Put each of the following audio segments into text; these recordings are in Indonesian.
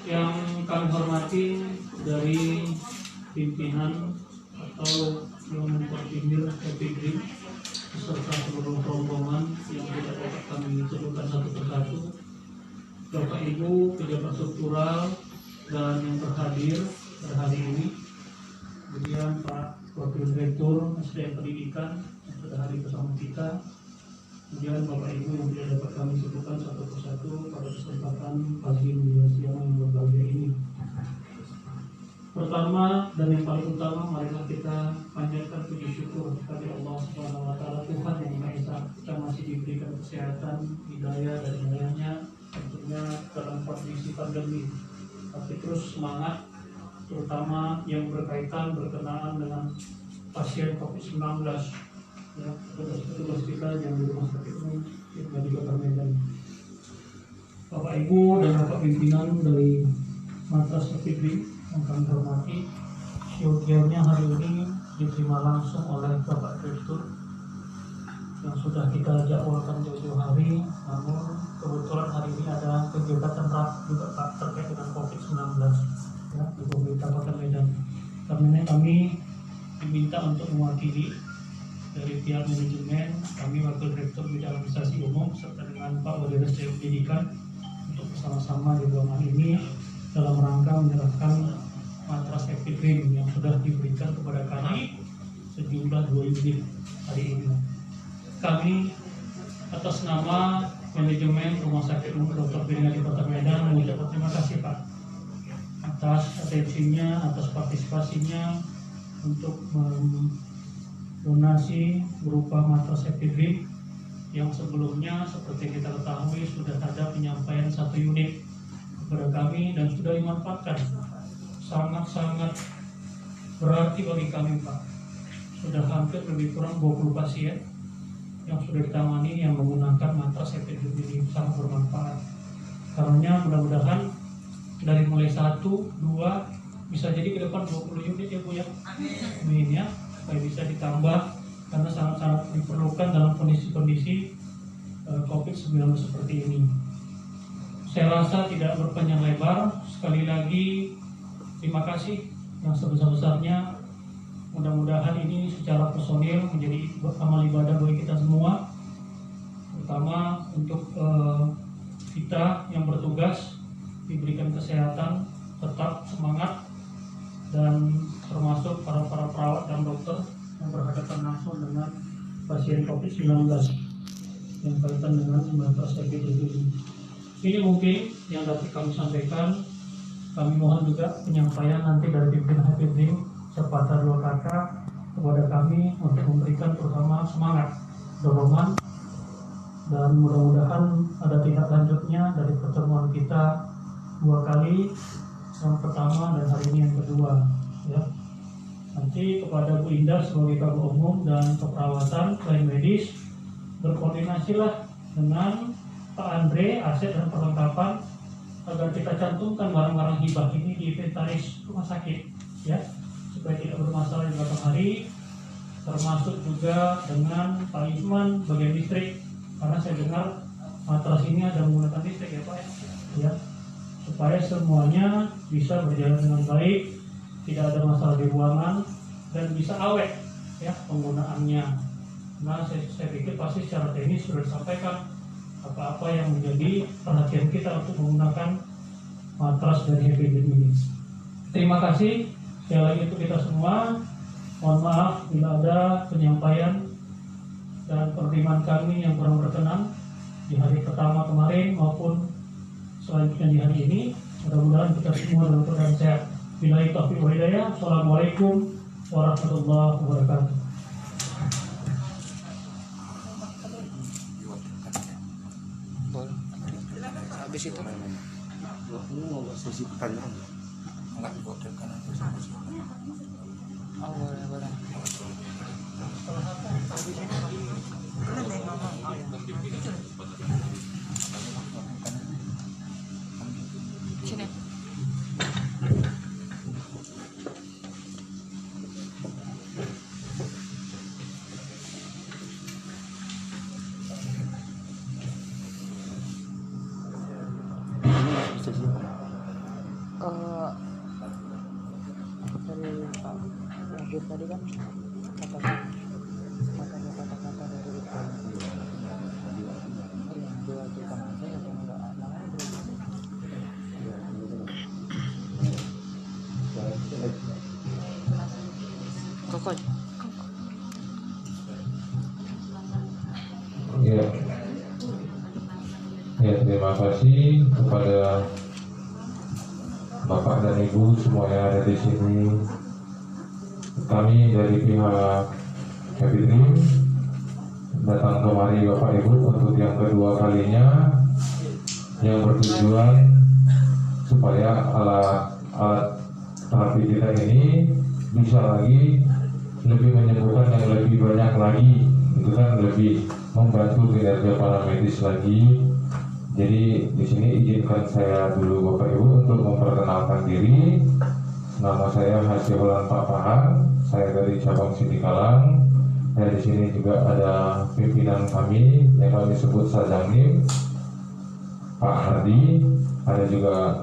Yang kami hormati dari pimpinan atau yang memperpindir Epidrim beserta seluruh rombongan yang tidak dapat kami sebutkan satu persatu, Bapak Ibu pejabat struktural dan yang berhadir pada hari ini, kemudian Pak Wakil Direktur SDM Pendidikan yang sudah hadir bersama kita, kemudian Bapak Ibu yang tidak dapat kami sebutkan satu persatu pada kesempatan pagi siang yang berbahagia ini. Pertama dan yang paling utama, marilah kita panjatkan puji syukur kepada Allah Subhanahu wa Ta'ala, Tuhan yang Maha Esa. Kita masih diberikan kesehatan, hidayah dan hidayahnya tentunya dalam kondisi pandemi. Tapi terus semangat, terutama yang berkaitan berkenaan dengan pasien COVID-19, ya, petugas kita yang di rumah sakit umum di Kota Medan. Bapak Ibu dan Bapak pimpinan dari Matras Epidrim yang kami hormati, syukurnya hari ini diterima langsung oleh Bapak Direktur yang sudah kita jadwalkan jauh-jauh hari, namun kebetulan hari ini ada kegiatan juga Pak terkait dengan COVID-19 ya, di pemerintah Kota Medan. Karena kami diminta untuk mewakili dari pihak manajemen, kami Wakil Direktur Bidang Administrasi Umum serta dengan Pak Wadil SDM Pendidikan untuk bersama-sama di ruangan ini dalam rangka menyerahkan matras Epidrim yang sudah diberikan kepada kami sejumlah 2 unit hari ini. Kami atas nama manajemen Rumah Sakit Umum Dr. Birina di Kota Medan mengucapkan terima kasih Pak atas atensinya, atas partisipasinya untuk donasi berupa matras Epidrim yang sebelumnya seperti kita ketahui sudah ada penyampaian 1 unit kepada kami dan sudah dimanfaatkan. Sangat-sangat berarti bagi kami Pak. Sudah hampir lebih kurang 20 pasien yang sudah ditangani yang menggunakan matras Epidrim ini, sangat bermanfaat. Karena mudah-mudahan dari mulai 1, 2 bisa jadi ke depan 20 unit ya Bu ya. Amin ya, supaya bisa ditambah karena sangat-sangat diperlukan dalam kondisi-kondisi COVID-19 seperti ini. Saya rasa tidak berpanjang lebar, sekali lagi terima kasih yang sebesar-besarnya. Mudah-mudahan ini secara personil menjadi amal ibadah bagi kita semua, terutama untuk kita yang bertugas diberikan kesehatan, tetap semangat, dan termasuk para perawat dan dokter yang berhadapan langsung dengan pasien COVID-19 yang kaitan dengan matras Epidrim ini. Ini mungkin yang dapat kami sampaikan. Kami mohon juga penyampaian nanti dari pimpinan Epidrim sepatah 2 kata kepada kami untuk memberikan terutama semangat, dorongan, dan mudah-mudahan ada tindak lanjutnya dari pertemuan kita 2 kali, yang pertama dan hari ini yang kedua ya. Nanti kepada Bu Indah sebagai Kabid Umum dan Keperawatan selain medis, berkoordinasilah dengan Pak Andre, aset dan perlengkapan agar kita cantumkan barang-barang hibah ini di inventaris rumah sakit ya, supaya tidak bermasalah di belakang hari, termasuk juga dengan Pak Isman bagian listrik, karena saya dengar matras ini ada menggunakan listrik ya Pak ya, supaya semuanya bisa berjalan dengan baik, tidak ada masalah di ruangan dan bisa awet ya penggunaannya. Nah saya pikir pasti secara teknis sudah disampaikan apa-apa yang menjadi perhatian kita untuk menggunakan matras dari Epidrim ini. Terima kasih sekali lagi untuk kita semua. Mohon maaf bila ada penyampaian dan penerimaan kami yang kurang berkenan di hari pertama kemarin maupun selanjutnya di hari ini. Mudah-mudahan kita semua dalam keadaan sehat. Billahi taufiq wal hidayah. Assalamualaikum warahmatullahi wabarakatuh. Habis itu mau sesi tanya enggak dibodoh kan boleh sini. Eh, dari Pak Wagub tadi kan kata katanya kata-kata dari itu yang dua tukang aja yang enggak namanya berapa kok Ya, ya terima kasih kepada Bapak dan Ibu semua yang ada di sini. Kami dari pihak Happy Dream datang kemari Bapak Ibu untuk yang kedua kalinya, yang bertujuan supaya alat terapi kita ini bisa lagi lebih menyembuhkan yang lebih banyak lagi, itu kan lebih membantu kinerja para medis lagi. Jadi di sini izinkan saya dulu Bapak Ibu untuk memperkenalkan diri. Nama saya Hasibulan Pak Pahan, saya dari cabang Sidikalang. Dan di sini juga ada pimpinan kami yang kami sebut Sajangnim, Pak Hardi, ada juga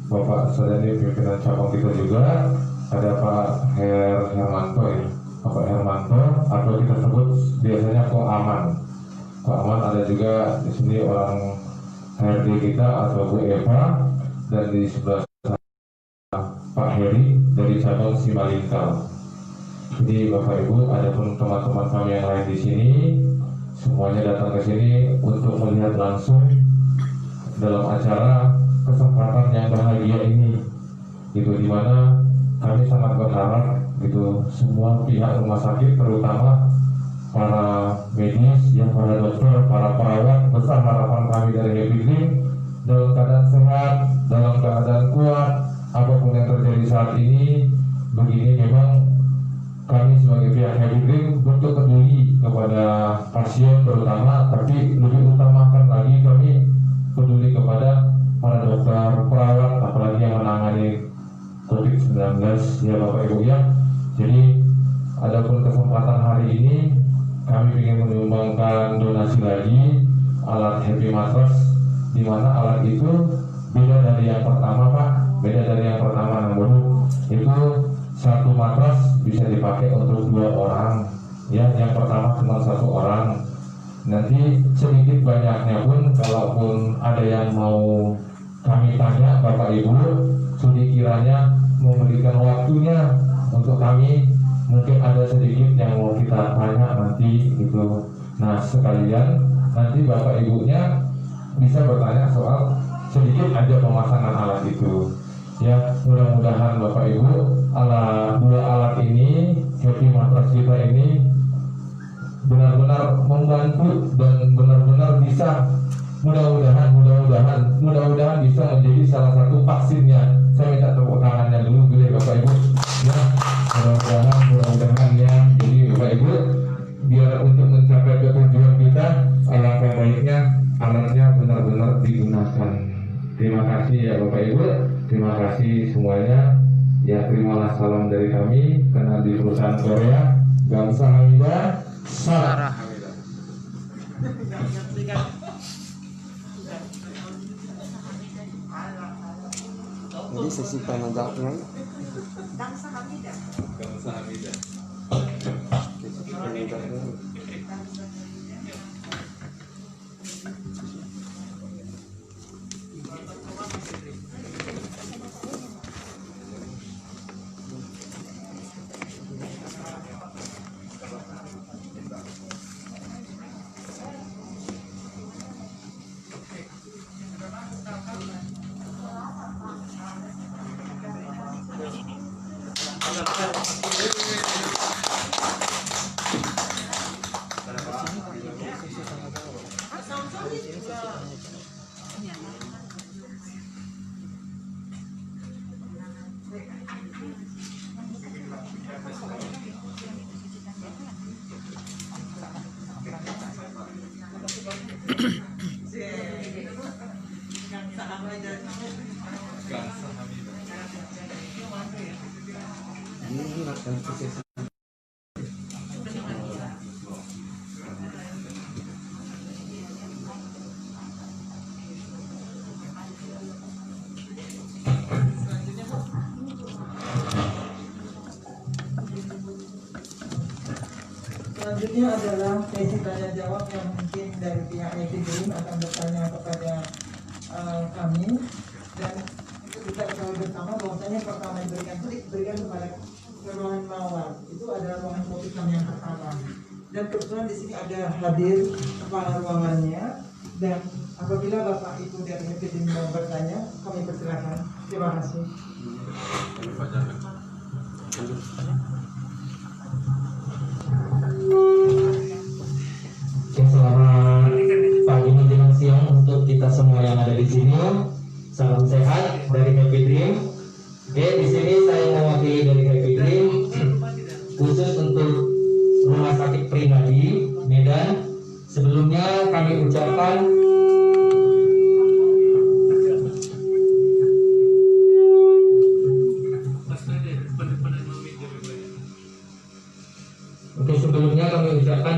Bapak Sajangnim pimpinan cabang kita juga, ada Pak Hermanto ya, Bapak Hermanto atau kita sebut biasanya Ko Aman. Ko Aman ada juga di sini orang HRD kita atau Bu Eva, dan di sebelah Pak Heri dari cabang Simalingkal. Jadi Bapak Ibu, adapun teman-teman kami yang lain di sini, semuanya datang ke sini untuk melihat langsung dalam acara kesempatan yang bahagia ini. Itu dimana kami sangat berharap gitu semua pihak rumah sakit, terutama para medis, yang para dokter, para perawat, besar harapan kami dari Happy Dream dalam keadaan sehat, dalam keadaan kuat, apapun yang terjadi saat ini. Begini memang kami sebagai pihak Happy Dream bentuk peduli kepada pasien terutama, tapi lebih utamakan lagi kami peduli kepada para dokter, perawat, apalagi yang menangani COVID-19 ya Bapak Ibu ya. Jadi adapun kesempatan hari ini kami ingin menyumbangkan donasi lagi alat Happy Mattress, di mana alat itu beda dari yang pertama Pak, beda dari yang pertama, namun itu satu matras bisa dipakai untuk 2 orang ya, yang pertama cuma 1 orang. Nanti sedikit banyaknya pun kalaupun ada yang mau kami tanya Bapak Ibu, sudi kiranya memberikan waktunya untuk kami, mungkin ada sedikit yang mau kita tanya nanti gitu. Nah sekalian nanti Bapak Ibunya bisa bertanya soal sedikit aja pemasangan alat itu ya. Mudah-mudahan Bapak Ibu dua alat ini, Happy Mattress kita ini benar-benar membantu dan benar-benar bisa mudah-mudahan bisa menjadi salah satu vaksinnya. Saya minta tepuk tangannya dulu boleh Bapak Ibu ya, mudah-mudahan ya. Jadi Bapak Ibu, biar untuk mencapai tujuan kita, alangkah baiknya alatnya benar-benar digunakan. Terima kasih ya Bapak Ibu, terima kasih semuanya ya. Terimalah salam dari kami karena di perusahaan Korea, Gamsa Hamida, Sarah. jadi sesi tanya jawabnya Gamsa Hamida. Gamsa Hamida. sesi tanya jawabnya ini akan sesi Selanjutnya adalah sesi tanya jawab yang mungkin dari pihak Epidrim akan bertanya kepada kami, dan itu kita ketahui bersama bahwasanya pertama diberikan kepada ruangan mawar. Itu adalah ruangan topik kami yang pertama. Dan kebetulan di sini ada hadir kepala ruangannya, dan apabila Bapak Ibu dari Epidrim mau bertanya, kami persilakan. Terima kasih. Selamat pagi menjelang siang untuk kita semua yang ada di sini. Salam sehat dari Happy Dream. Oke, di sini saya mewakili dari Happy Dream khusus untuk Rumah Sakit Pringadi Medan. Sebelumnya kami ucapkan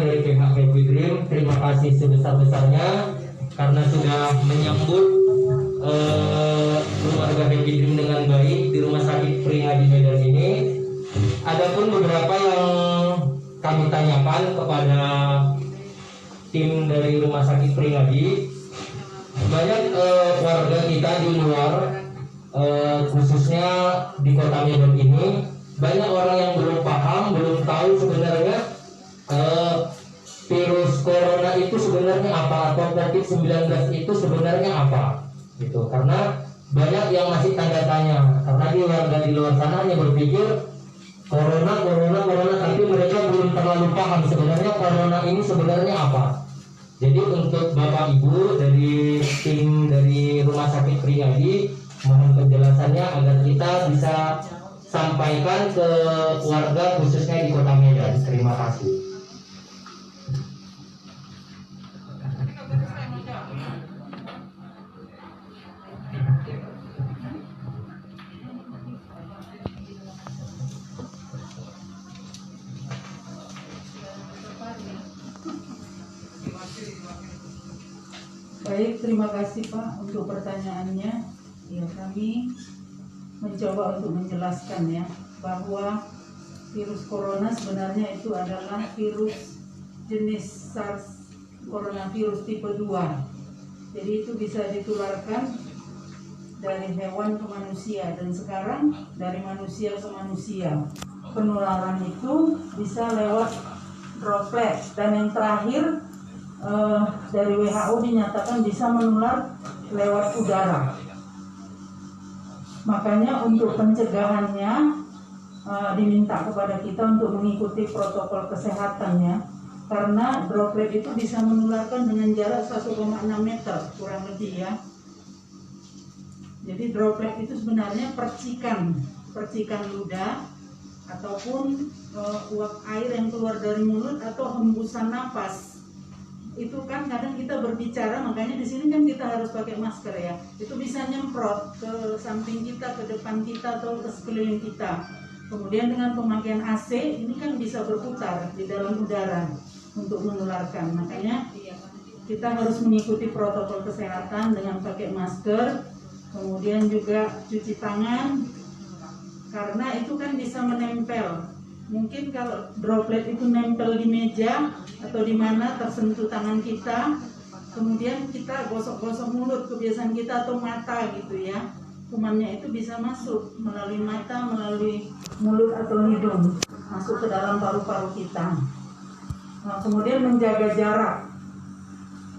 dari pihak Happy Dream terima kasih sebesar-besarnya karena sudah menyambut keluarga Happy Dream dengan baik di Rumah Sakit Pringadi Medan ini. Adapun beberapa yang kami tanyakan kepada tim dari Rumah Sakit Pringadi, banyak warga kita di luar, khususnya di Kota Medan ini, banyak orang yang belum paham, belum tahu sebenarnya virus corona itu sebenarnya apa, atau COVID-19 itu sebenarnya apa gitu. Karena banyak yang masih tanda tanya, karena di warga di luar sana hanya berpikir corona, tapi mereka belum terlalu paham sebenarnya corona ini sebenarnya apa. Jadi untuk Bapak Ibu dari tim dari Rumah Sakit Pringadi, mohon penjelasannya agar kita bisa sampaikan ke warga khususnya di Kota Medan. Terima kasih. Baik, terima kasih Pak untuk pertanyaannya. Ya, kami mencoba untuk menjelaskan ya bahwa virus corona sebenarnya itu adalah virus jenis SARS coronavirus tipe 2. Jadi itu bisa ditularkan dari hewan ke manusia, dan sekarang dari manusia ke manusia. Penularan itu bisa lewat droplet, dan yang terakhir dari WHO dinyatakan bisa menular lewat udara. Makanya untuk pencegahannya diminta kepada kita untuk mengikuti protokol kesehatannya, karena droplet itu bisa menularkan dengan jarak 1,6 meter kurang lebih ya. Jadi droplet itu sebenarnya percikan ludah ataupun uap air yang keluar dari mulut atau hembusan napas. Itu kan kadang kita berbicara, makanya di sini kan kita harus pakai masker ya. Itu bisa nyemprot ke samping kita, ke depan kita, atau ke sekeliling kita. Kemudian dengan pemakaian AC ini kan bisa berputar di dalam udara untuk menularkan. Makanya kita harus mengikuti protokol kesehatan dengan pakai masker, kemudian juga cuci tangan, karena itu kan bisa menempel. Mungkin kalau droplet itu nempel di meja atau di mana tersentuh tangan kita, kemudian kita gosok-gosok mulut, kebiasaan kita, atau mata gitu ya, kumannya itu bisa masuk melalui mata, melalui mulut atau hidung, masuk ke dalam paru-paru kita. Nah, kemudian menjaga jarak,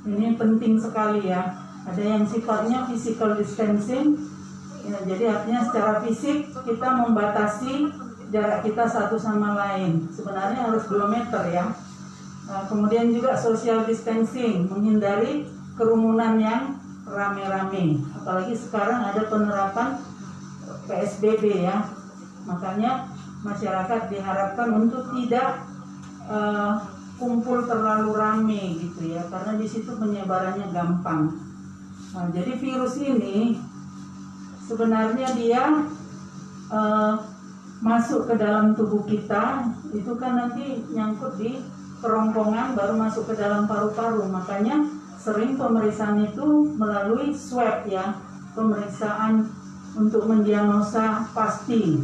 ini penting sekali ya. Ada yang sifatnya physical distancing ya, jadi artinya secara fisik kita membatasi jarak kita satu sama lain, sebenarnya harus 2 meter ya. Kemudian juga social distancing, menghindari kerumunan yang rame-rame. Apalagi sekarang ada penerapan PSBB ya, makanya masyarakat diharapkan untuk tidak kumpul terlalu rame gitu ya, karena di situ penyebarannya gampang. Nah, jadi virus ini sebenarnya dia masuk ke dalam tubuh kita, itu kan nanti nyangkut di kerongkongan baru masuk ke dalam paru-paru. Makanya sering pemeriksaan itu melalui swab ya, pemeriksaan untuk mendiagnosa pasti.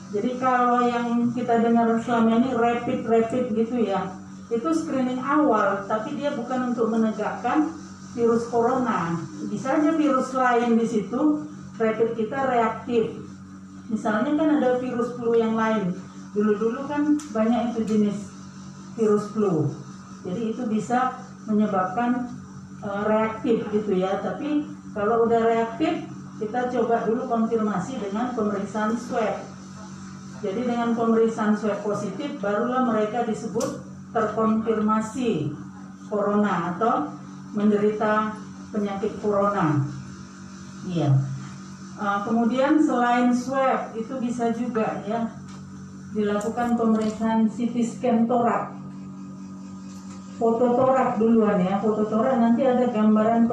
Jadi kalau yang kita dengar selama ini rapid gitu ya, itu screening awal, tapi dia bukan untuk menegakkan virus corona. Bisa aja virus lain di situ, rapid kita reaktif. Misalnya kan ada virus flu yang lain. Dulu-dulu kan banyak itu jenis virus flu. Jadi itu bisa menyebabkan reaktif gitu ya. Tapi kalau udah reaktif, kita coba dulu konfirmasi dengan pemeriksaan swab. Jadi dengan pemeriksaan swab positif, barulah mereka disebut terkonfirmasi corona atau menderita penyakit corona. Iya. Kemudian selain swab itu bisa juga ya dilakukan pemeriksaan CT scan torak. Foto torak duluan ya, foto torak nanti ada gambaran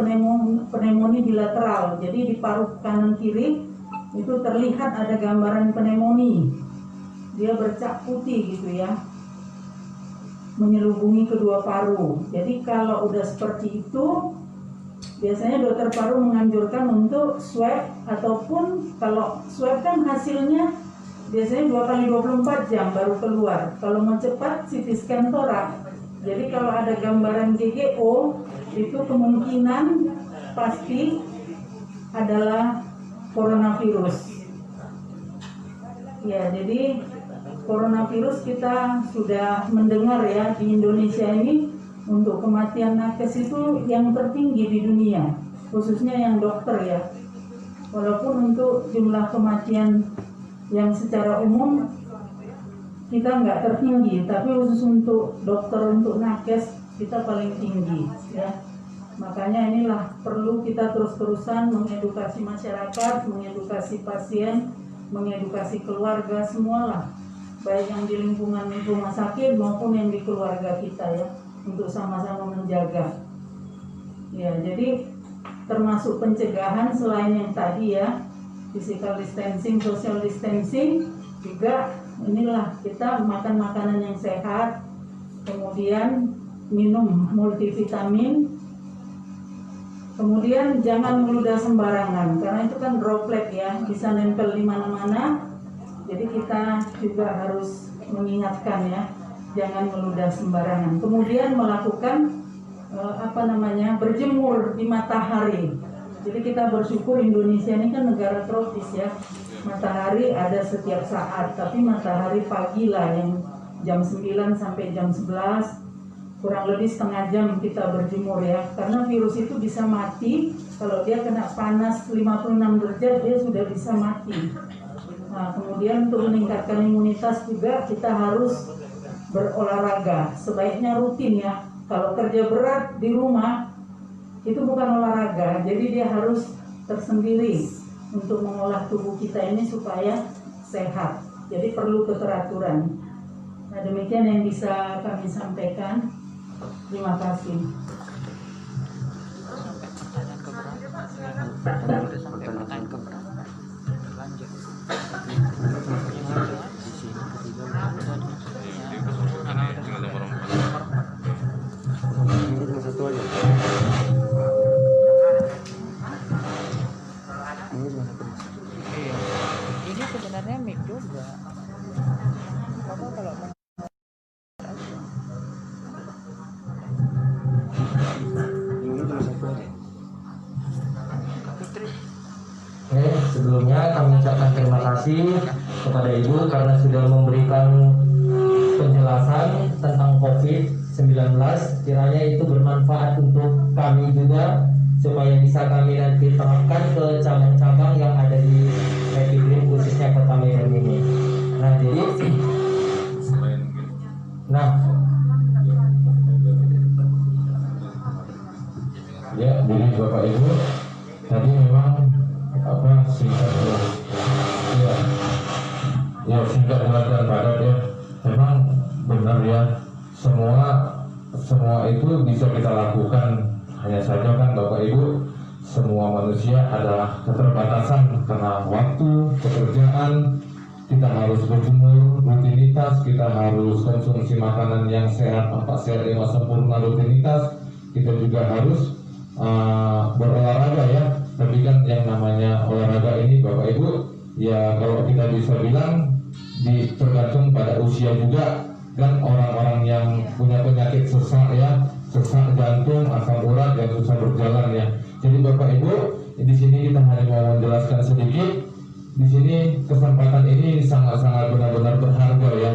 pneumonia bilateral. Jadi di paru kanan kiri itu terlihat ada gambaran pneumonia. Dia bercak putih gitu ya, menyelubungi kedua paru. Jadi kalau udah seperti itu, biasanya dokter paru menganjurkan untuk swab, ataupun kalau swab kan hasilnya biasanya 2 kali 24 jam baru keluar. Kalau mau cepat CT scan torak. Jadi kalau ada gambaran GGO itu kemungkinan pasti adalah coronavirus. Ya, jadi coronavirus kita sudah mendengar ya di Indonesia ini untuk kematian nakes itu yang tertinggi di dunia, khususnya yang dokter ya. Walaupun untuk jumlah kematian yang secara umum kita nggak tertinggi, tapi khusus untuk dokter, untuk nakes kita paling tinggi ya. Makanya inilah perlu kita terus-terusan mengedukasi masyarakat, mengedukasi pasien, mengedukasi keluarga semualah, baik yang di lingkungan rumah sakit maupun yang di keluarga kita ya, untuk sama-sama menjaga. Ya, jadi termasuk pencegahan selain yang tadi ya, physical distancing, social distancing, juga inilah kita makan makanan yang sehat, kemudian minum multivitamin, kemudian jangan meludah sembarangan karena itu kan droplet ya, bisa nempel di mana-mana. Jadi kita juga harus mengingatkan ya, jangan meludah sembarangan. Kemudian melakukan berjemur di matahari. Jadi kita bersyukur Indonesia ini kan negara tropis ya, matahari ada setiap saat, tapi matahari pagi lah yang jam 9 sampai jam 11, kurang lebih setengah jam kita berjemur ya, karena virus itu bisa mati kalau dia kena panas 56 derajat, dia sudah bisa mati. Nah, kemudian untuk meningkatkan imunitas juga kita harus berolahraga, sebaiknya rutin ya. Kalau kerja berat di rumah itu bukan olahraga, jadi dia harus tersendiri untuk mengolah tubuh kita ini supaya sehat. Jadi perlu keteraturan. Nah, demikian yang bisa kami sampaikan. Terima kasih. Pertanyaan keberapa? Lanjut. Satu aja. Ini sebenarnya mic juga. Apa kalau sebelumnya kami ucapkan terima kasih kepada Ibu karena sudah memberikan penjelasan tentang COVID-19. Kiranya itu bermanfaat untuk kami juga supaya bisa kami nanti terapkan ke cabang-cabang yang ada di Epidrim khususnya Kota Medan ini. Nah, jadi ya, jadi Bapak Ibu tadi memang singkat singkat dan padat ya, memang benar ya, semua itu bisa kita lakukan, hanya saja kan Bapak Ibu semua manusia adalah keterbatasan karena waktu, pekerjaan, kita harus berjemur, rutinitas, kita harus konsumsi makanan yang sehat, 4 sehat 5 sempurna rutinitas, kita juga harus berolahraga ya. Tapi kan yang namanya olahraga ini Bapak Ibu ya, kalau kita bisa bilang tergantung pada usia juga. kan orang-orang yang punya penyakit sesak ya, sesak jantung, asam urat yang susah berjalan ya. Jadi Bapak Ibu, di sini kita hanya mau menjelaskan sedikit. Di sini kesempatan ini sangat-sangat benar-benar berharga ya.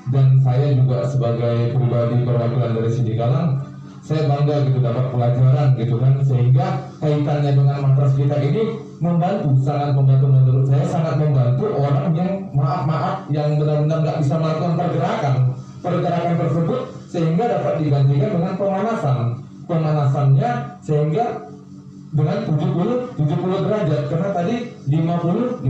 Dan saya juga sebagai pribadi perwakilan dari Sidikalang, saya bangga gitu dapat pelajaran gitu kan, sehingga kaitannya dengan matras kita ini membantu, sangat membantu, menurut saya sangat membantu orang yang maaf yang benar-benar nggak bisa melakukan pergerakan tersebut, sehingga dapat digantikan dengan pemanasannya sehingga dengan 70 derajat, karena tadi 56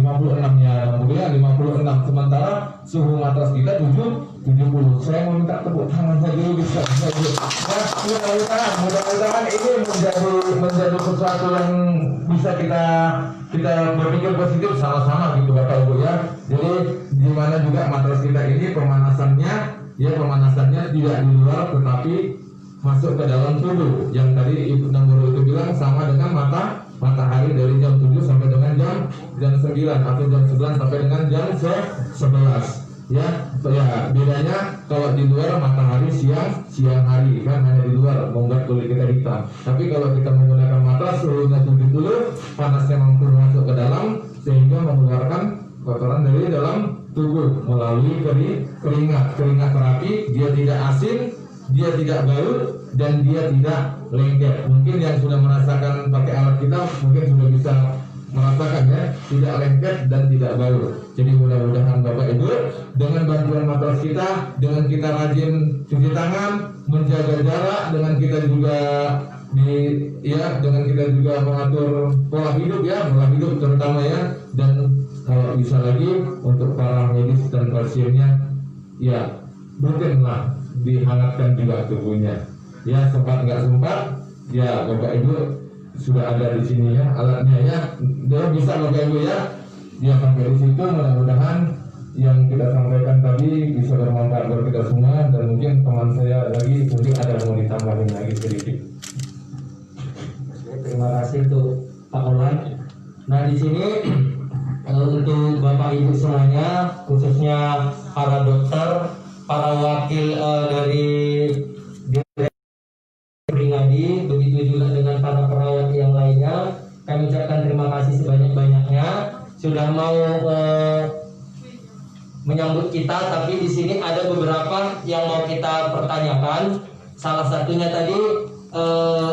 ya, 56, sementara suhu matras kita 70. Saya mau minta tepuk tangannya dulu bisa. Nah, mudah-mudahan ini menjadi sesuatu yang bisa kita berpikir positif sama-sama gitu Bapak Ibu ya. Jadi di mana juga matras kita ini pemanasannya tidak di luar tetapi masuk ke dalam tubuh, yang tadi Ibu Namburu itu bilang sama dengan matahari dari jam 7 sampai dengan jam 9 atau jam 11 sampai dengan jam 11 ya. Bedanya kalau di luar matahari siang hari kan, hanya di luar membuat kulit kita hitam. Tapi kalau kita menggunakan matras suhunya 70, panasnya mampu masuk ke dalam sehingga mengeluarkan kotoran dari dalam tubuh melalui keringat terapi. Dia tidak asin, dia tidak bau, dan dia tidak lengket. Mungkin yang sudah merasakan pakai alat kita mungkin sudah bisa merasakan ya, tidak lengket dan tidak bau. Jadi mudah-mudahan Bapak Ibu dengan bantuan matras kita, dengan kita rajin cuci tangan, menjaga jarak, dengan kita juga mengatur pola hidup terutama ya, dan kalau bisa lagi untuk para medis dan pasiennya ya rutinlah dihangatkan juga tubuhnya ya, sempat nggak sempat ya Bapak Ibu sudah ada di sini ya alatnya ya, dia bisa Bapak Ibu ya sampai di situ. Mudah-mudahan yang kita sampaikan tadi bisa bermanfaat buat kita semua, dan mungkin teman saya lagi mungkin ada mau ditambahin lagi sedikit. Terima kasih tuh Pak Olan. Nah di sini untuk Bapak Ibu semuanya, khususnya para dokter, para wakil dari Pringadi, begitu juga dengan para perawat yang lainnya, kami ucapkan terima kasih sebanyak-banyaknya sudah mau menyambut kita. Tapi di sini ada beberapa yang mau kita pertanyakan. Salah satunya tadi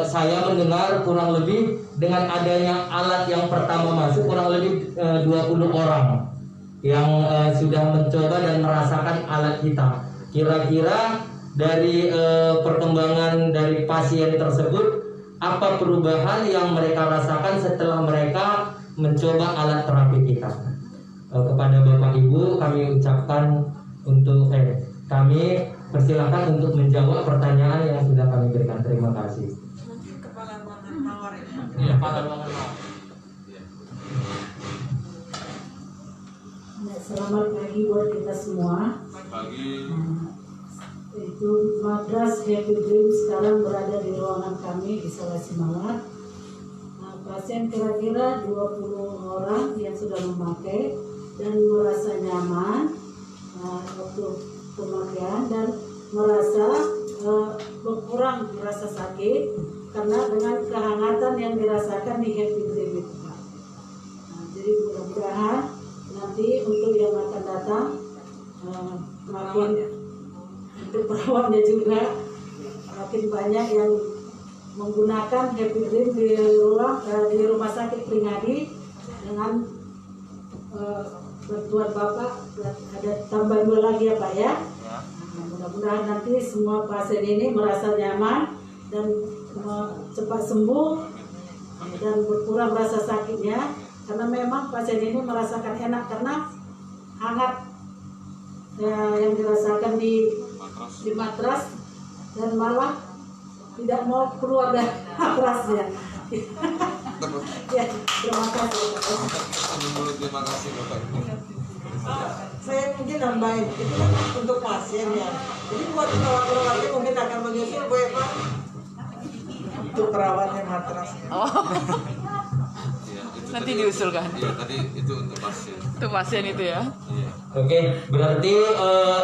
saya mendengar kurang lebih dengan adanya alat yang pertama masuk kurang lebih 20 orang yang sudah mencoba dan merasakan alat kita. Kira-kira dari perkembangan dari pasien tersebut, apa perubahan yang mereka rasakan setelah mereka mencoba alat terapi kita? Kepada Bapak Ibu kami ucapkan untuk kami persilakan untuk menjawab pertanyaan yang sudah kami berikan. Terima kasih. Kepala ruangan mawar ya. Iya, kepala ruangan mawar. Selamat pagi buat kita semua. Pagi. Itu matras Happy Dream sekarang berada di ruangan kami di Sulawesi Mawar. Pasien kira-kira 20 orang yang sudah memakai dan merasa nyaman waktu pemakaian dan merasa berkurang rasa sakit karena dengan kehangatan yang dirasakan di Happy Dream itu. Jadi mudah-mudahan nanti untuk yang akan datang makin untuk perawatnya juga makin banyak yang menggunakan Happy Dream di rumah sakit Pringadi. Dengan bantuan Bapak ada tambah 2 lagi ya Pak ya. Mudah-mudahan nanti semua pasien ini merasa nyaman dan cepat sembuh dan berkurang rasa sakitnya, karena memang pasien ini merasakan enak karena hangat yang dirasakan di matras dan malah tidak mau keluar dari matrasnya. Ya, terima kasih. Terima kasih Bapak. Saya mungkin nambahin itu kan untuk pasien ya. Jadi buat perawat-perawatnya mungkin akan menyusul Bu Eva untuk perawatnya matrasnya. Ya, Nanti diusulkan. Iya, tadi itu untuk pasien. Untuk pasien itu ya. Iya. Oke, berarti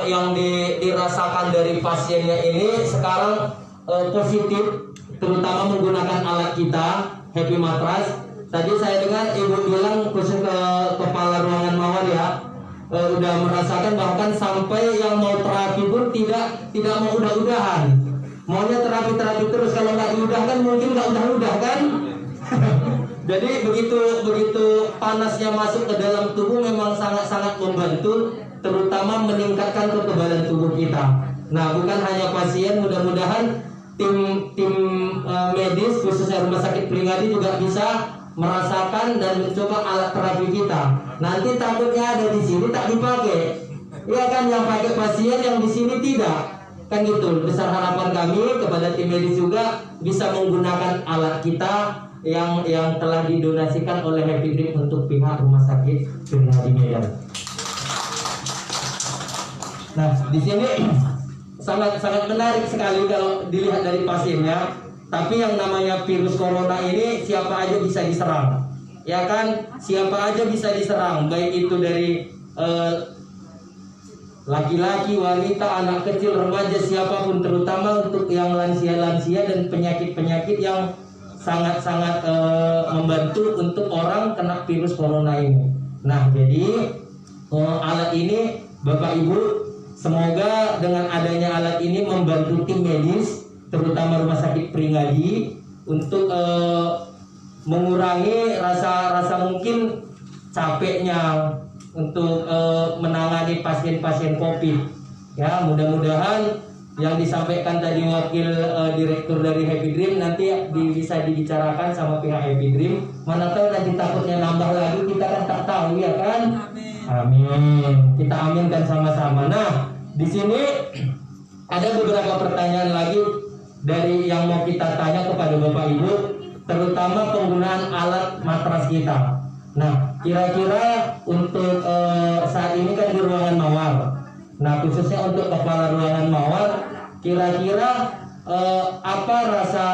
yang dirasakan dari pasiennya ini sekarang positif, terutama menggunakan alat kita Happy Matras. Tadi saya dengar ibu bilang khusus ke kepala ruangan mawar ya, udah merasakan bahkan sampai yang mau terapi pun tidak mau udah-udahan, maunya terapi terus. Kalau nggak diudahkan mungkin nggak udah kan. Jadi begitu panasnya masuk ke dalam tubuh memang sangat-sangat membantu, terutama meningkatkan kekebalan tubuh kita. Nah, bukan hanya pasien, mudah-mudahan tim medis khususnya Rumah Sakit Pringadi juga bisa merasakan dan mencoba alat terapi kita. Nanti takutnya ada di sini tak dipakai, ya kan, yang pakai pasien yang di sini tidak, kan gitu. Besar harapan kami kepada tim medis juga bisa menggunakan alat kita yang telah didonasikan oleh Happy Dream untuk pihak Rumah Sakit Pringadi Medan. Nah, di sini sangat menarik sekali kalau dilihat dari pasiennya. Tapi yang namanya virus corona ini siapa aja bisa diserang, ya kan? Siapa aja bisa diserang, baik itu dari laki-laki, wanita, anak kecil, remaja, siapapun, terutama untuk yang lansia dan penyakit-penyakit yang sangat membantu untuk orang kena virus corona ini. Nah, jadi alat ini Bapak Ibu, semoga dengan adanya alat ini membantu tim medis terutama Rumah Sakit Pringadi untuk mengurangi rasa mungkin capeknya untuk menangani pasien-pasien COVID. Ya, mudah-mudahan yang disampaikan tadi wakil direktur dari Happy Dream nanti bisa dibicarakan sama pihak Happy Dream. Mana tahu nanti takutnya nambah lagi, kita kan tak tahu, ya kan? Amin. Kita aminkan sama-sama. Nah, di sini ada beberapa pertanyaan lagi dari yang mau kita tanya kepada Bapak Ibu, terutama penggunaan alat matras kita. Nah, kira-kira untuk saat ini kan di ruangan mawar. Nah, khususnya untuk kepala ruangan mawar, kira-kira apa rasa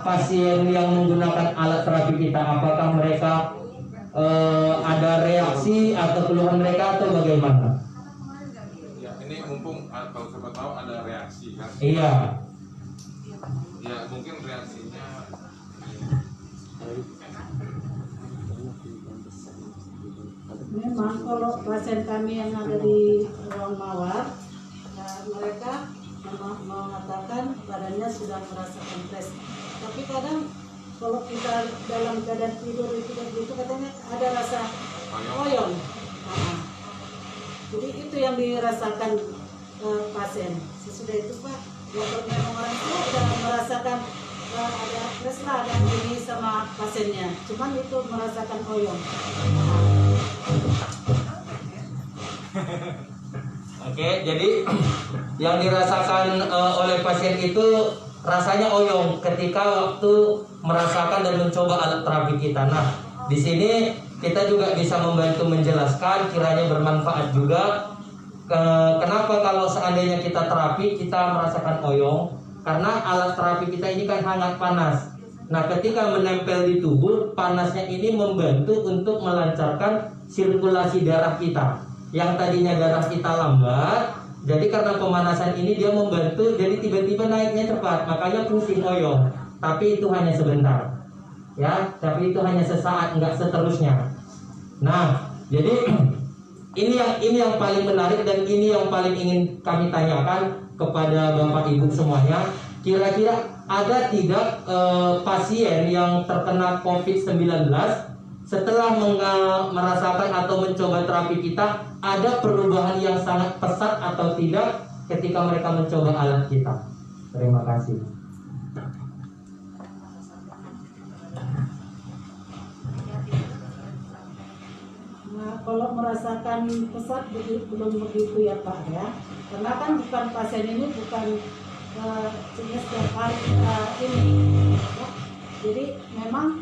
pasien yang menggunakan alat terapi kita? Apakah mereka ada reaksi atau keluhan mereka atau bagaimana? Ya, ini mumpung kalau siapa tahu ada reaksi kan? Iya. Ya, mungkin reaksinya Memang kalau pasien kami yang ada di ruang mawar, mereka mengatakan badannya sudah merasakan stres. Tapi kadang kalau kita dalam keadaan tidur itu katanya ada rasa oyong. Jadi itu yang dirasakan pasien. Sesudah itu Pak, dokter memang orang itu sudah merasakan ada stres lah dan ini sama pasiennya. Cuman itu merasakan oyong. Oke, jadi yang dirasakan oleh pasien itu rasanya oyong ketika waktu merasakan dan mencoba alat terapi kita. Nah, di sini kita juga bisa membantu menjelaskan, kiranya bermanfaat juga. Kenapa kalau seandainya kita terapi kita merasakan oyong? Karena alat terapi kita ini kan hangat panas. Nah, ketika menempel di tubuh, panasnya ini membantu untuk melancarkan sirkulasi darah kita. Yang tadinya darah kita lambat, jadi karena pemanasan ini dia membantu, jadi tiba-tiba naiknya cepat, makanya pusing oyong. Tapi itu hanya sebentar, ya. Tapi itu hanya sesaat, enggak seterusnya. Nah, jadi ini yang paling menarik dan ini yang paling ingin kami tanyakan kepada Bapak Ibu semuanya. Kira-kira ada tidak pasien yang terkena COVID-19 setelah merasakan atau mencoba terapi kita, ada perubahan yang sangat pesat atau tidak ketika mereka mencoba alat kita? Terima kasih. Nah, kalau merasakan pesat belum begitu ya Pak ya, karena kan bukan pasien ini bukan jenis setiap hari ini ya. Jadi memang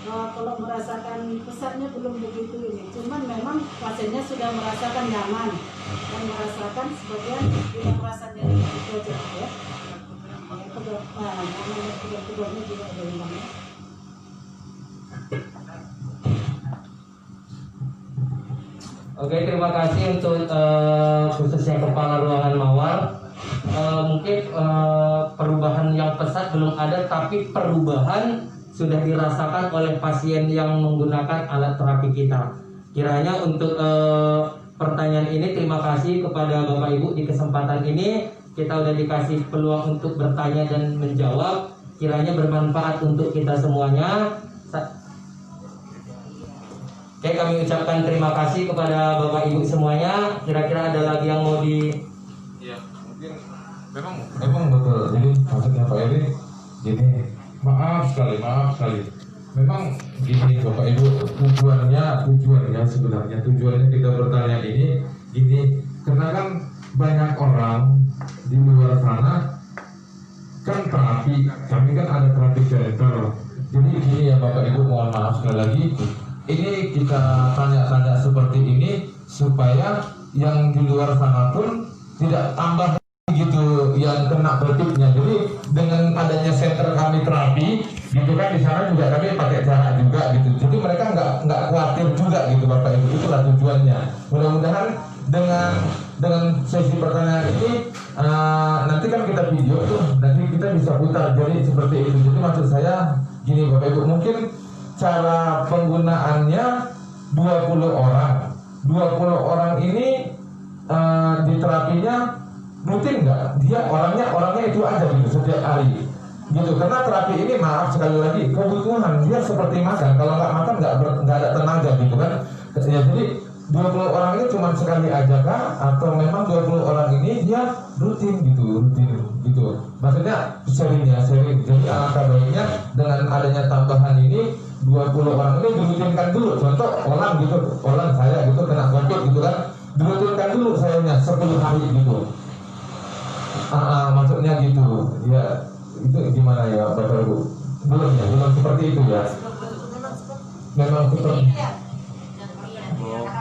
kalau merasakan pesatnya belum begitu ini, cuman memang pasiennya sudah merasakan nyaman dan merasakan sebagian tidak merasa nyeri itu aja ya. Namanya pegal-pegalnya juga ada yang namanya. Oke, terima kasih untuk khususnya Kepala Ruangan Mawar. Mungkin perubahan yang pesat belum ada, tapi perubahan sudah dirasakan oleh pasien yang menggunakan alat terapi kita. Kiranya untuk pertanyaan ini, terima kasih kepada Bapak Ibu di kesempatan ini. Kita sudah dikasih peluang untuk bertanya dan menjawab. Kiranya bermanfaat untuk kita semuanya. Oke, kami ucapkan terima kasih kepada Bapak Ibu semuanya. Kira-kira ada lagi yang mau di... Iya, mungkin Memang betul. Jadi maksudnya Pak Eri, gini, maaf sekali. Memang gini Bapak Ibu, tujuannya sebenarnya tujuannya kita bertanya ini gini, karena kan banyak orang di luar sana kan terapi, kami kan ada terapi center. Jadi gini ya Bapak Ibu, mohon maaf sekali lagi. Ini kita tanya-tanya seperti ini supaya yang di luar sana pun tidak tambah gitu yang kena COVID-nya. Jadi dengan adanya center kami terapi gitu kan, di sana juga kami pakai cara juga gitu. Jadi mereka nggak khawatir juga gitu Bapak Ibu. Itulah tujuannya. Mudah-mudahan dengan sesi pertanyaan ini nanti kan kita video tuh, nanti kita bisa putar jadi seperti itu. Jadi maksud saya gini Bapak Ibu, mungkin cara penggunaannya 20 orang. 20 orang ini di terapinya rutin nggak? Dia orangnya itu aja gitu setiap hari. Gitu, karena terapi ini maaf sekali lagi kebutuhan dia seperti makan. Kalau nggak makan nggak ada tenaga gitu kan. Ya, jadi 20 orang ini cuma sekali aja kah? Atau memang 20 orang ini dia rutin gitu. Maksudnya sering. Jadi alangkah baiknya dengan adanya tambahan ini 20 orang ini dirutinkan dulu. Contoh orang saya gitu kena COVID gitu kan, dirutinkan dulu sayanya 10 hari gitu. Maksudnya gitu. Ya itu gimana ya Bapak Ibu? Belum seperti itu ya. Memang seperti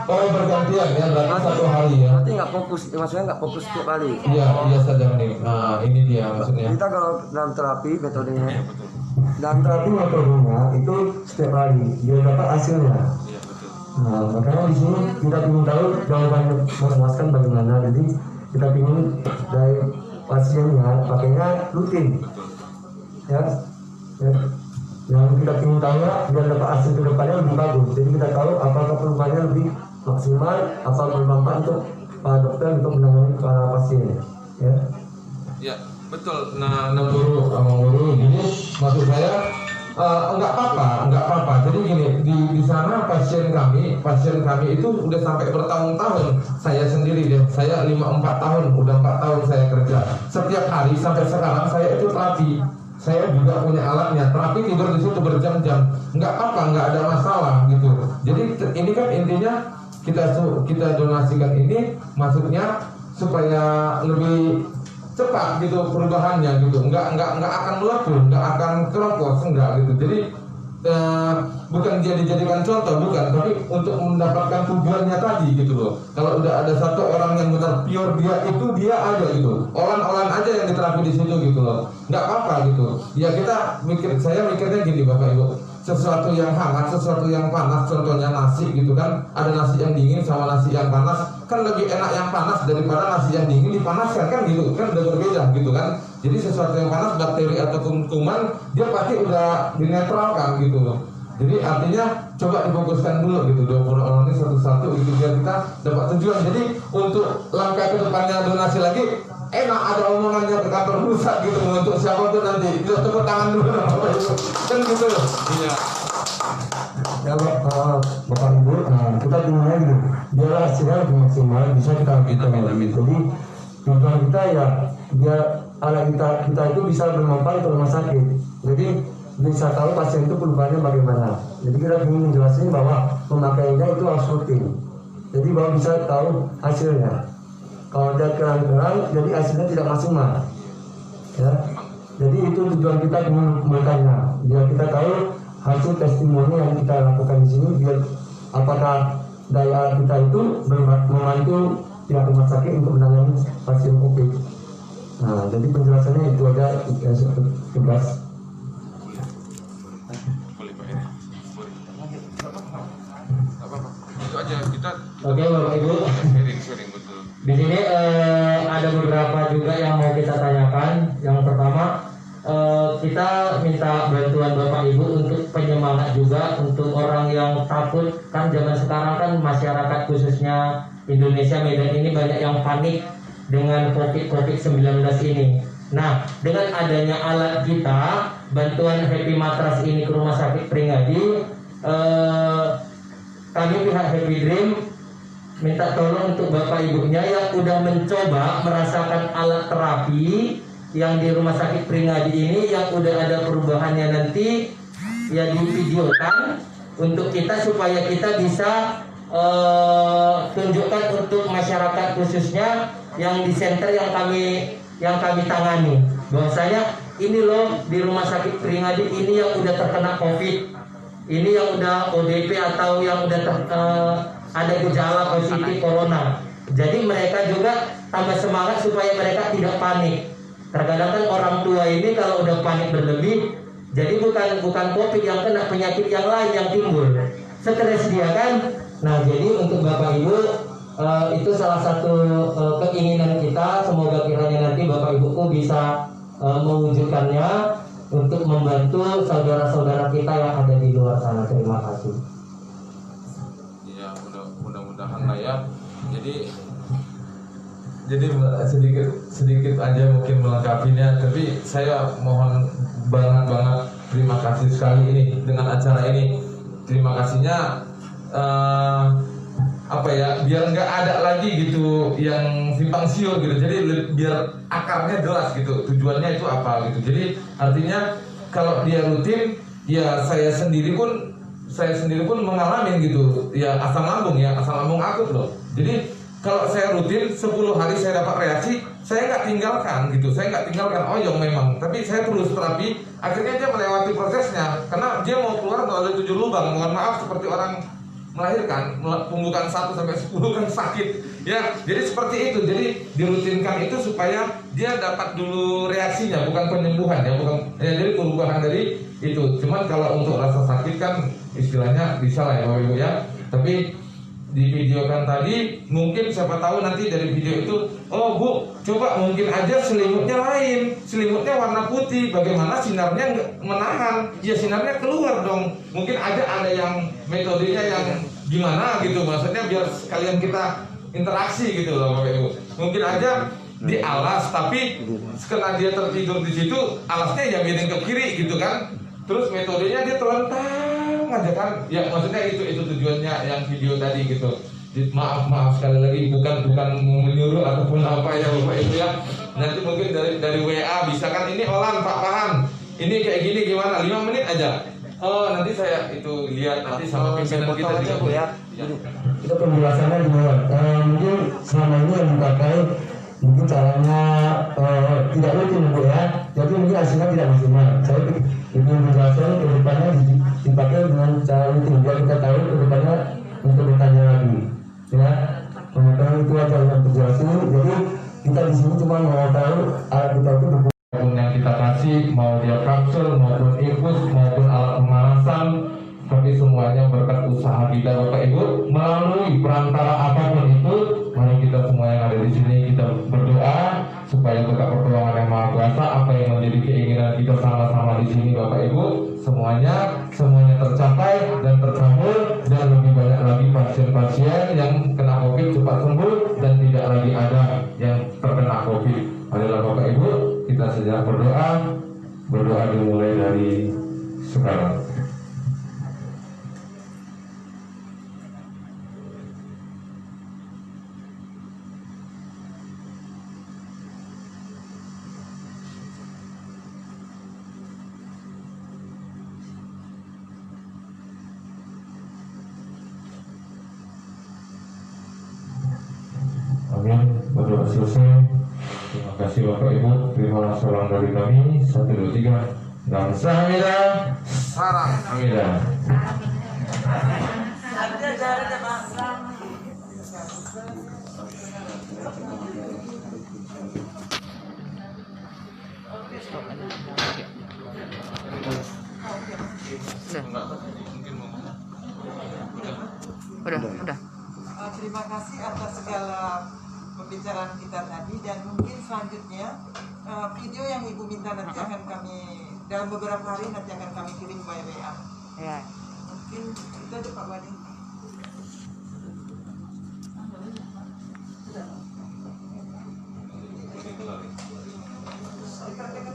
bergantian ya, berarti satu hari ya. Berarti nggak fokus, maksudnya nggak fokus setiap kali. Iya saja nih. Nah ini dia maksudnya. Kita kalau dalam terapi metodenya, itu setiap hari dia dapat hasilnya. Nah makanya di sini kita ingin tahu jawabannya memuaskan bagaimana. Jadi kita ingin dari pasiennya pakainya rutin, ya. Yang kita ingin tahu biar dapat hasil kedepannya lebih bagus. Jadi kita tahu apakah perubahannya lebih maksimal, apa bermanfaat untuk para dokter untuk menangani para pasien, ya. Ya, betul. Nah, guru, jadi maksud saya enggak apa-apa. Jadi gini, di sana pasien kami itu udah sampai bertahun-tahun. Saya sendiri deh, saya 4 tahun, udah 4 tahun saya kerja. Setiap hari sampai sekarang saya itu terapi. Saya juga punya alatnya, terapi tidur di situ berjam-jam. Enggak apa-apa, enggak ada masalah gitu. Jadi ini kan intinya kita donasikan ini maksudnya supaya lebih cepat gitu perubahannya gitu, nggak akan melepuh, nggak akan keropos, enggak gitu. Jadi bukan dijadikan contoh, bukan, tapi untuk mendapatkan tujuannya tadi gitu loh. Kalau udah ada satu orang yang benar pure dia aja gitu, olan aja yang diterapi di situ gitu loh, nggak apa-apa gitu. Ya saya mikirnya gini Bapak Ibu, sesuatu yang hangat, sesuatu yang panas, contohnya nasi gitu kan, ada nasi yang dingin sama nasi yang panas, kan lebih enak yang panas daripada nasi yang dingin dipanaskan kan gitu, kan udah berbeda gitu kan. Jadi sesuatu yang panas, bakteri atau kuman, dia pasti udah dinetralkan gitu loh. Jadi artinya coba difokuskan dulu gitu 20 orang ini satu-satu gitu biar kita dapat tujuan. Jadi untuk langkah ke depannya donasi lagi enak, ada omongannya ke kantor pusat gitu untuk siapapun nanti. Kita tepuk tangan dulu kan gitu loh. Iya. Ya Bapak Ibu, kita tinggalnya gitu. Biar hasilnya lebih maksimal bisa kita amin. Jadi tujuan kita ya biar anak kita itu bisa bermanfaat untuk rumah sakit. Jadi bisa tahu pasien itu perubahannya bagaimana. Jadi kita ingin menjelaskan bahwa pemakaiannya itu harus rutin. Jadi bahwa bisa tahu hasilnya. Kalau dia kurang, jadi hasilnya tidak maksimal. Ya. Jadi itu tujuan kita ingin bertanya. Biar kita tahu hasil testimoni yang kita lakukan di sini, biar apakah daya kita itu membantu pihak rumah sakit untuk menangani pasien COVID. Nah, jadi penjelasannya itu aja tugas. Boleh Pak Eri. Boleh. Apa-apa. Itu aja kita Oke Bapak Ibu. Sharing betul. Di sini ada beberapa juga yang mau kita tanyakan. Yang pertama, kita minta bantuan Bapak Ibu untuk penyemangat juga untuk orang yang takut. Kan zaman sekarang kan masyarakat khususnya Indonesia Medan ini banyak yang panik dengan COVID-19 ini. Nah, dengan adanya alat kita, bantuan Happy Matras ini ke Rumah Sakit Pringadi, kami pihak Happy Dream minta tolong untuk Bapak Ibunya yang udah mencoba merasakan alat terapi yang di Rumah Sakit Pringadi ini, yang udah ada perubahannya, nanti ya divideokan untuk kita supaya kita bisa tunjukkan untuk masyarakat khususnya yang di center yang kami tangani, bahwasanya ini loh di Rumah Sakit Pringadi ini yang udah terkena COVID, ini yang udah ODP atau yang udah ada gejala positif corona. Jadi mereka juga tambah semangat supaya mereka tidak panik. Terkadang kan orang tua ini kalau udah panik berlebih, jadi bukan COVID yang kena, penyakit yang lain yang timbul, stres dia kan. Nah, jadi untuk Bapak Ibu, itu salah satu keinginan kita. Semoga kiranya nanti Bapak Ibuku bisa mewujudkannya untuk membantu saudara-saudara kita yang ada di luar sana. Terima kasih. Iya, mudah-mudahan lah ya. Jadi sedikit aja mungkin melengkapinya, tapi saya mohon banget terima kasih sekali ini dengan acara ini. Terima kasihnya biar nggak ada lagi gitu yang simpang siur gitu. Jadi biar akarnya jelas gitu, tujuannya itu apa gitu. Jadi artinya kalau dia rutin, ya saya sendiri pun mengalami gitu ya, asam lambung akut loh. Jadi kalau saya rutin 10 hari saya dapat reaksi, saya nggak tinggalkan gitu, oyong memang, tapi saya terus terapi. Akhirnya dia melewati prosesnya, karena dia mau keluar melalui 7 lubang. Mohon maaf, seperti orang melahirkan, pembukaan 1 sampai 10 kan sakit ya. Jadi seperti itu. Jadi dirutinkan itu supaya dia dapat dulu reaksinya, bukan penyembuhan ya, jadi perubahan dari itu. Cuman kalau untuk rasa sakit kan istilahnya bisa lah ya Bapak Ibu ya. Tapi divideokan tadi, mungkin siapa tahu nanti dari video itu, oh Bu, coba mungkin aja selimutnya lain, selimutnya warna putih, bagaimana sinarnya nggak menahan, ya sinarnya keluar dong. Mungkin ada yang metodenya yang gimana gitu, maksudnya biar sekalian kita interaksi gitu loh Bapak Ibu. Mungkin aja di alas, tapi karena dia tertidur di situ, alasnya ya miring ke kiri gitu kan. Terus metodenya dia telentang aja kan, ya maksudnya itu tujuannya yang video tadi gitu. Maaf sekali lagi, bukan menyuruh ataupun apa ya Bapak Ibu ya. Nanti mungkin dari WA bisa kan, ini Olan Pak Pahan, ini kayak gini gimana, 5 menit aja. Oh nanti saya itu lihat nanti sama pimpinan kita juga Bu ya. Itu penjelasannya gimana? Mungkin selama ini yang dipakai mungkin caranya tidak rutin Bu ya, jadi mungkin hasilnya tidak maksimal. Saya ingin menjelaskan ke depannya dipakai dengan cara rutin, biar kita tahu ke depannya untuk bertanya lagi ya. Mengatakan itu aja yang penjelasan. Jadi kita di sini cuma mau tahu alat kita itu apapun yang kita kasih, mau dia kapsul maupun infus maupun alat pemanasan, tapi semuanya berkat usaha kita Bapak Ibu. Melalui perantara apapun itu, mari kita semua yang ada di sini kita berdoa supaya berkat pertolongan yang Maha Kuasa, apa yang menjadi keinginan kita sama-sama di sini Bapak Ibu, semuanya tercapai dan terkabul, dan lebih banyak lagi pasien-pasien yang kena COVID cepat sembuh dan tidak lagi ada yang terkena COVID. Adalah Bapak Ibu, kita sejak berdoa dimulai dari sekarang. Amin. Berdoa selesai. Terima kasih Bapak Ibu. Terima salam dari kami. 1, 2, 3. Gamsahamnida. Sarang. Hamida. Udah. Terima kasih atas segala pembicaraan kita tadi, dan mungkin selanjutnya video yang Ibu minta nanti akan kami dalam beberapa hari nanti akan kami kirim by WA. Ya. Mungkin itu aja Pak Badi.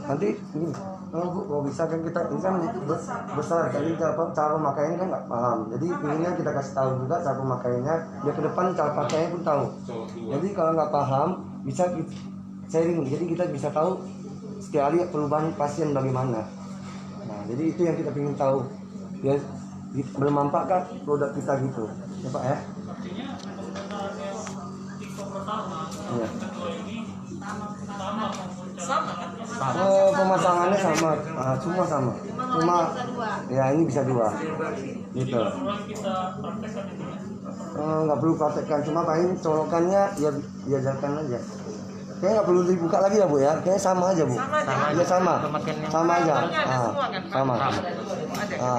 Nanti ini, Bu, kalau bisa kan kita ini kan besar, jadi cara pemakaiannya kan nggak paham. Jadi inginnya kita kasih tahu juga cara pemakaiannya, biar ke depan cara pakainya pun tahu. Jadi kalau nggak paham bisa sharing, jadi kita bisa tahu setiap hari perubahan pasien bagaimana. Nah, jadi itu yang kita ingin tahu, ya bermanfaat kan produk kita gitu, ya Pak ya. Artinya penggunaan yang tipe pertama, Iya. kedua ini Sama kan? Pemasangannya sama, semua sama. Cuma ya ini bisa dua, gitu. orang kita praktekkan itu ya. Nggak perlu praktekkan, cuma paling colokannya ya diajarkan aja. Kayaknya nggak perlu dibuka lagi ya Bu ya, kayaknya sama aja Bu. Ya sama, sama aja. Sama.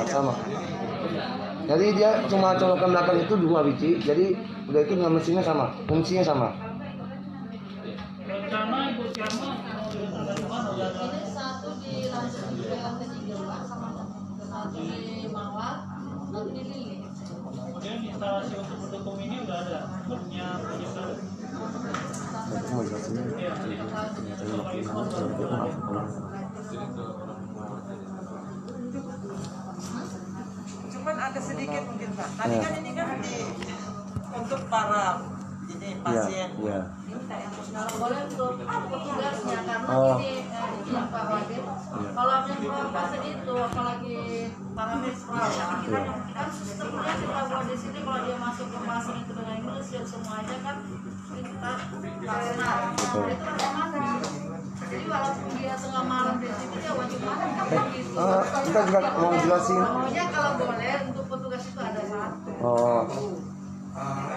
Sama. Jadi dia cuma colokan belakang itu 2 biji, jadi udah itu dengan mesinnya sama, fungsinya sama. Rencana Ibu Syama mau dari mana? Ini satu di langsung di lantai 3 sama satu di Mawar, satu di Lili. Kemudian instalasi untuk mendukung ini udah ada, punya saudara. Cuman ada sedikit mungkin Pak. Tadi kan ini kan untuk para ini pasien. Iya. Kalau boleh untuk petugasnya karena ini yang Pak Wadid. Kalau yang pasien itu apalagi paramedik kan sistemnya kita buat di sini, kalau dia masuk ke pasien itu dengan Inggris ya semua aja kan kita laksana. Itu bagaimana? Jadi walaupun dia tengah malam di sini dia wajib makan kan begitu. Kita juga mau jelasin. Maunya kalau boleh untuk petugas itu ada satu. Oh.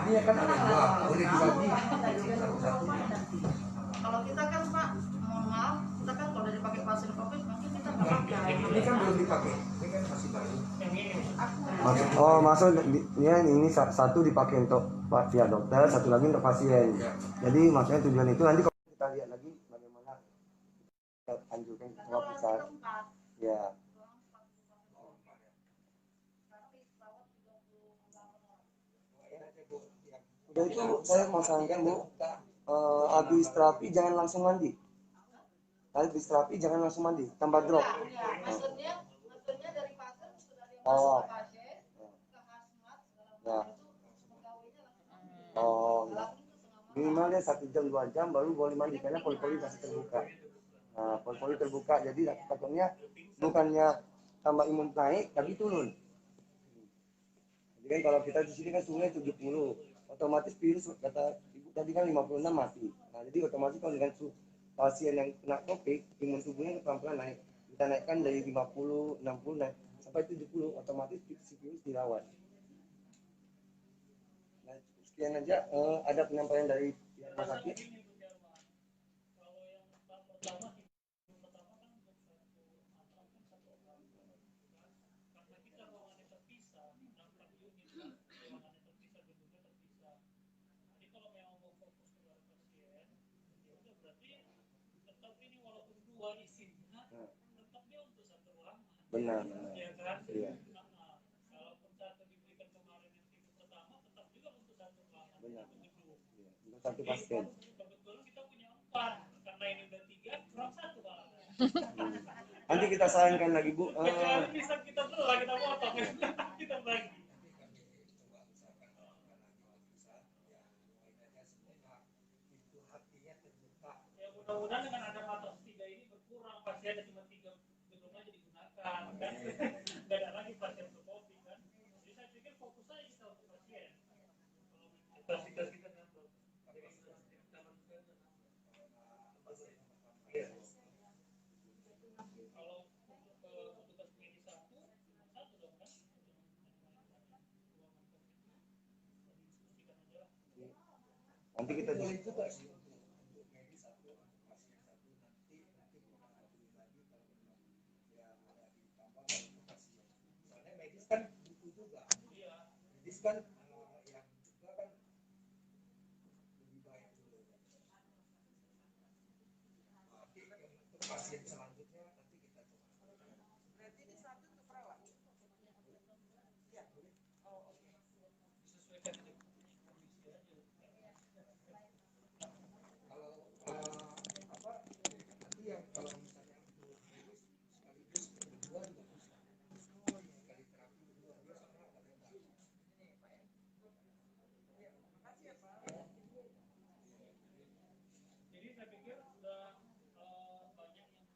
Dia kan ada 2, boleh dibagi. Kalau kita kan Pak, mohon maaf, kita kan kalau udah dipakai pasien COVID mungkin kita nggak pakai. Ini kan belum dipakai, ini kan masih baru. Maksud ini satu dipakai untuk pihak dokter, satu lagi untuk pasien. Jadi maksudnya tujuan itu nanti kalau kita lihat lagi bagaimana kita anjurkan ke pusat. Ya. Udah itu saya mau sarankan Bu, habis terapi jangan langsung mandi. Habis terapi jangan langsung mandi, tambah drop. Maksudnya dari pasien sudah dia Oh. masuk ke pasien, ke hazmat segala Ya. macam itu pegawainya langsung. Oh, ya. Minimal dia 1 jam 2 jam baru boleh mandi karena pori-pori masih terbuka. Nah, pori-pori terbuka jadi takutnya bukannya tambah imun naik tapi turun. Jadi kan kalau kita di sini kan suhunya 70, otomatis virus kata ibu tadi kan 56 mati. Nah, jadi otomatis kalau dengan pasien yang kena COVID, imun tubuhnya pelan-pelan naik. Kita naikkan dari 50, 60 naik sampai 70, otomatis si virus dirawat. Nah, sekian aja ada penyampaian dari pihak rumah sakit. Benar. Iya. Kalaupun satu diberikan kemarin yang tipe pertama, tetap juga untuk satu ruangan. Benar. Iya, untuk satu pasien. Kebetulan kita punya 4, karena ini udah 3, kurang 1 malah. Nanti kita sarankan lagi Bu. Kecuali bisa kita belah, kita potong, kita bagi. Ya mudah-mudahan dengan ada matos 3 ini berkurang, pasien cuma 3 gedung aja digunakan kan. Gak ada lagi pasien untuk COVID kan. Jadi saya pikir fokus aja kita untuk pasien. Kapasitas kita nambah. Kalau untuk petugas medis 1 dong kan. Nanti kita juga sih. Medis kan butuh juga. Medis kan yang juga kan saya pikir sudah banyak yang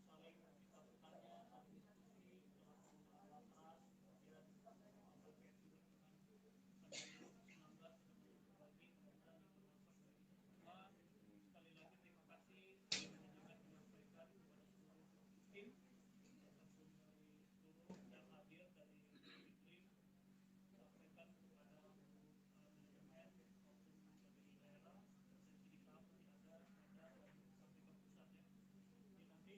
saling kita bertanya, saling diskusi dalam penggunaan matras, kemudian terkait juga dengan COVID-19 dengan berbagi, mudah-mudahan ini bermanfaat bagi kita semua. Sekali lagi terima kasih saya juga menyampaikan kepada seluruh tim ataupun dari seluruh yang hadir dari Dream, sampaikan kepada manajemen maupun dari daerah di kampung ada dan sampai ke pusatnya. Jadi nanti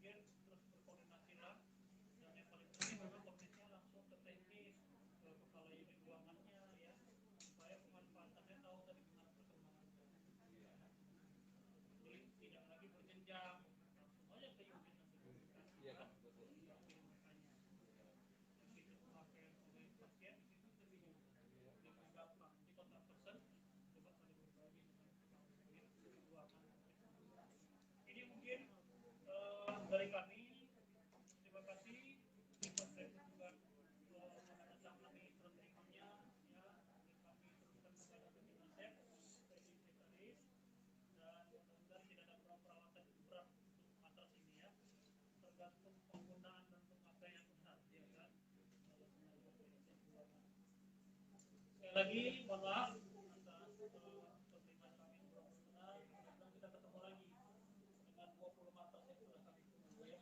pikir terus berkoordinasi lah, dan yang paling penting memang koordinasinya langsung ke teknis, ke kepala unit ruangannya ya, supaya pemanfaatannya tahu tadi gimana perkembangan. Jadi tidak lagi berjenjang, langsung aja ke unit nanti. Iya kan? Begitu pemakaian oleh pasien itu lebih gampang. Di kontak person coba saling berbagi dengan unit ruangan. Ini mungkin dari kami. Terima kasih. Saya juga menandatangani penerimanya ya. Kami teruskan kepada tim Asep, tim spesialis, dan mudah-mudahan tidak ada perawatan berat untuk matras ini ya. Tergantung penggunaan dan pemakaian benar ya kan. Sekali lagi mohon maaf atas permintaan kami kurang berkenan. Mudah-mudahan kita ketemu lagi dengan 20 matras yang sudah kami tunggu ya.